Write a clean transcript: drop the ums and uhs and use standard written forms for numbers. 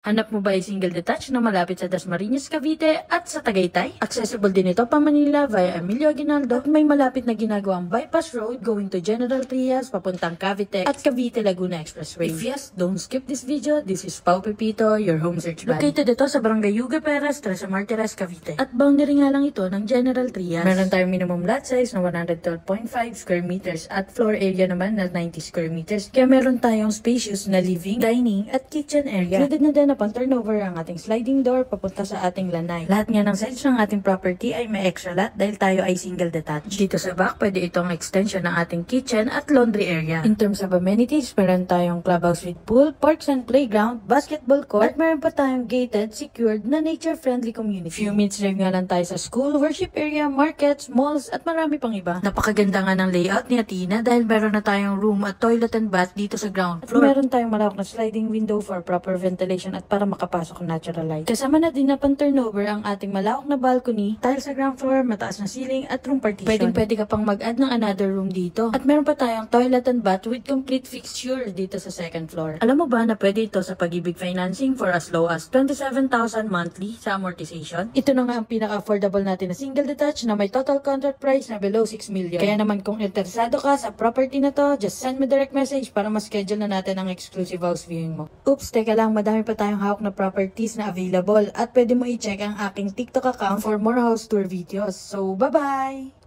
Hanap mo ba ay single detached na malapit sa Dasmariñas, Cavite at sa Tagaytay? Accessible din ito pa Manila via Emilio Aguinaldo at may malapit na ginagawang bypass road going to General Trias papuntang Cavite at Cavite Laguna Expressway. If yes, don't skip this video. This is Pao Pepito, your home search band. Located ito sa Barangay Yuga Perez, Tres Martires, Cavite. At boundary nga lang ito ng General Trias. Meron tayong minimum lot size na 112.5 square meters at floor area naman na 90 square meters. Kaya meron tayong spacious na living, dining at kitchen area. Included na din upon turnover ang ating sliding door papunta sa ating lanay. Lahat nga ng sides ng ating property ay may extra lot dahil tayo ay single detached. Dito sa back, pwede itong extension ng ating kitchen at laundry area. In terms of amenities, meron tayong clubhouse with pool, parks and playground, basketball court, at meron pa tayong gated, secured na nature-friendly community. Few minutes drive nga lang tayo sa school, worship area, markets, malls, at marami pang iba. Napakaganda nga ng layout ni Athena dahil meron na tayong room at toilet and bath dito sa ground floor. At meron tayong malawak na sliding window for proper ventilation at para makapasok ang natural light. Kasama na din na pan-turnover ang ating malawak na balcony, tile sa ground floor, mataas na ceiling at room partition. Pwede ka pang mag-add ng another room dito. At meron pa tayong toilet and bath with complete fixture dito sa second floor. Alam mo ba na pwede ito sa Pag-ibig financing for as low as 27,000 monthly sa amortization? Ito na nga ang pinaka-affordable natin na single detached na may total contract price na below 6 million. Kaya naman kung interesado ka sa property na to, just send me direct message para ma-schedule na natin ang exclusive house viewing mo. Oops, teka lang, madami pa tayong hawak na properties na available at pwede mo i-check ang aking TikTok account for more house tour videos. So, bye-bye!